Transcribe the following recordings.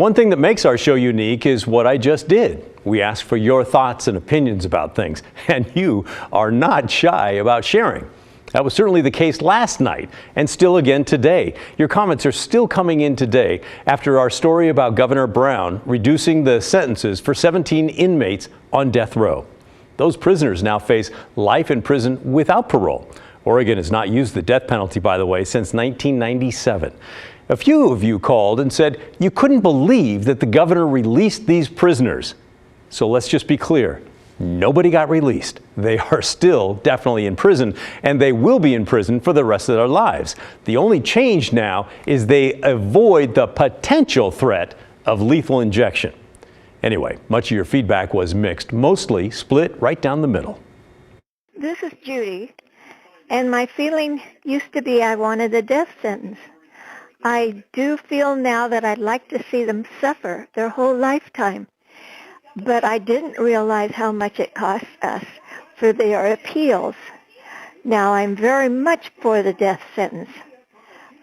One thing that makes our show unique is what I just did. We ask for your thoughts and opinions about things, and you are not shy about sharing. That was certainly the case last night and still again today. Your comments are still coming in today after our story about Governor Brown reducing the sentences for 17 inmates on death row. Those prisoners now face life in prison without parole. Oregon has not used the death penalty, by the way, since 1997. A few of you called and said you couldn't believe that the governor released these prisoners. So let's just be clear. Nobody got released. They are still definitely in prison, and they will be in prison for the rest of their lives. The only change now is they avoid the potential threat of lethal injection. Anyway, much of your feedback was mixed, mostly split right down the middle. This is Judy, and my feeling used to be I wanted a death sentence. I do feel now that I'd like to see them suffer their whole lifetime, but I didn't realize how much it costs us for their appeals. Now, I'm very much for the death sentence,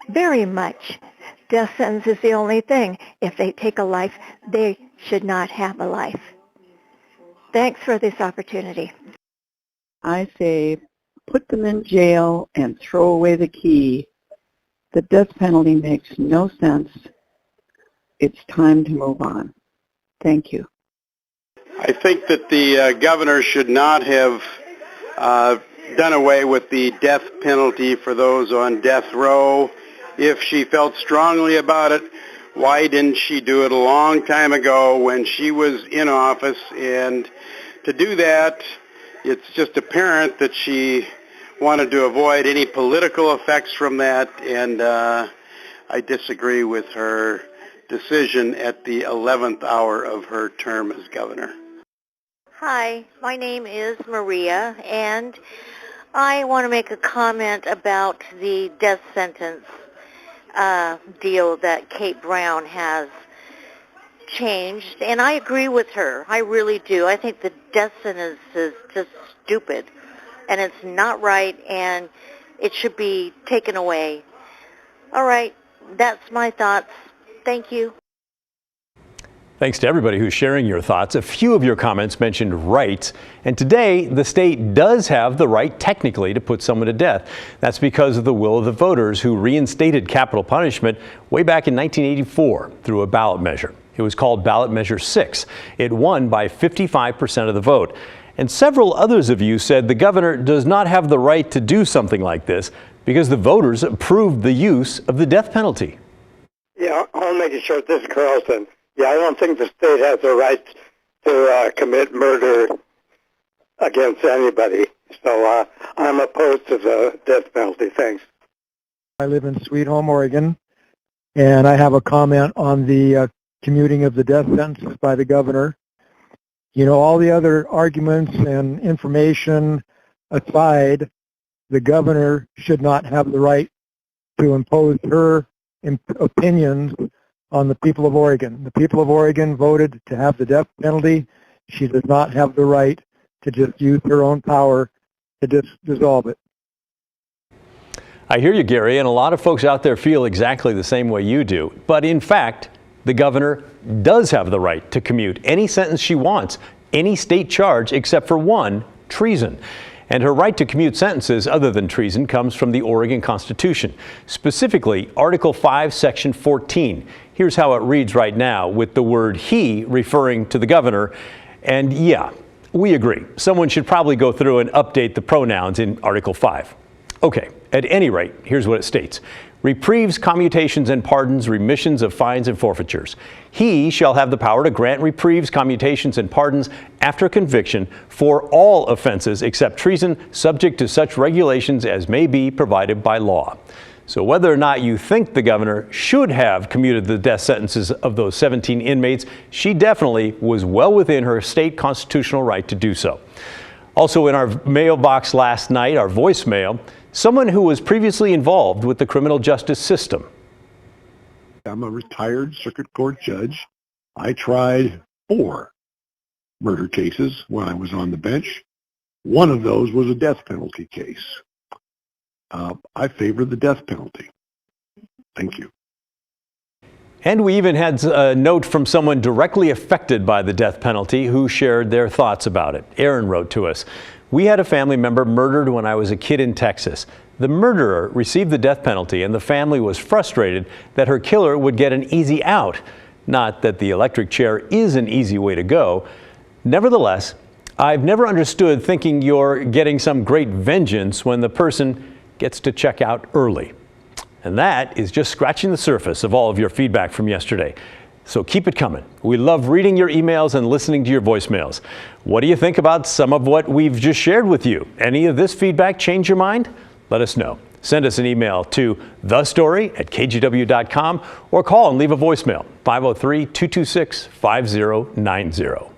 very much. Death sentence is the only thing. If they take a life, they should not have a life. Thanks for this opportunity. I say put them in jail and throw away the key. The death penalty makes no sense. It's time to move on. Thank you. I think that the governor should not have done away with the death penalty for those on death row. If she felt strongly about it, why didn't she do it a long time ago when she was in office? And to do that, it's just apparent that she wanted to avoid any political effects from that, and I disagree with her decision at the 11th hour of her term as governor. Hi, my name is Maria, and I want to make a comment about the death sentence deal that Kate Brown has changed, and I agree with her. I really do. I think the death sentence is just stupid, and it's not right, and it should be taken away. All right, that's my thoughts. Thank you. Thanks to everybody who's sharing your thoughts. A few of your comments mentioned rights, and today the state does have the right technically to put someone to death. That's because of the will of the voters who reinstated capital punishment way back in 1984 through a ballot measure. It was called Ballot Measure 6. It won by 55% of the vote. And several others of you said the governor does not have the right to do something like this because the voters approved the use of the death penalty. Yeah, I'll make it short. This is Carlson. Yeah, I don't think the state has the right to commit murder against anybody. So I'm opposed to the death penalty. Thanks. I live in Sweet Home, Oregon, and I have a comment on the commuting of the death sentence by the governor. You know, all the other arguments and information aside, the governor should not have the right to impose her opinions on the people of Oregon. The people of Oregon voted to have the death penalty. She does not have the right to just use her own power to dissolve it. I hear you, Gary, and a lot of folks out there feel exactly the same way you do. But in fact, the governor does have the right to commute any sentence she wants, any state charge except for one, treason. And her right to commute sentences other than treason comes from the Oregon Constitution, specifically Article 5, Section 14. Here's how it reads right now with the word he referring to the governor. And yeah, we agree. Someone should probably go through and update the pronouns in Article 5. Okay, at any rate, here's what it states. Reprieves, commutations, and pardons, remissions of fines and forfeitures. He shall have the power to grant reprieves, commutations, and pardons after conviction for all offenses except treason, subject to such regulations as may be provided by law. So whether or not you think the governor should have commuted the death sentences of those 17 inmates, she definitely was well within her state constitutional right to do so. Also in our mailbox last night, our voicemail, someone who was previously involved with the criminal justice system. I'm a retired circuit court judge. I tried 4 murder cases when I was on the bench. One of those was a death penalty case. I favor the death penalty. Thank you. And we even had a note from someone directly affected by the death penalty who shared their thoughts about it. Aaron wrote to us, "We had a family member murdered when I was a kid in Texas. The murderer received the death penalty and the family was frustrated that her killer would get an easy out. Not that the electric chair is an easy way to go. Nevertheless, I've never understood thinking you're getting some great vengeance when the person gets to check out early." And that is just scratching the surface of all of your feedback from yesterday. So keep it coming. We love reading your emails and listening to your voicemails. What do you think about some of what we've just shared with you? Any of this feedback change your mind? Let us know. Send us an email to thestory@kgw.com or call and leave a voicemail, 503-226-5090.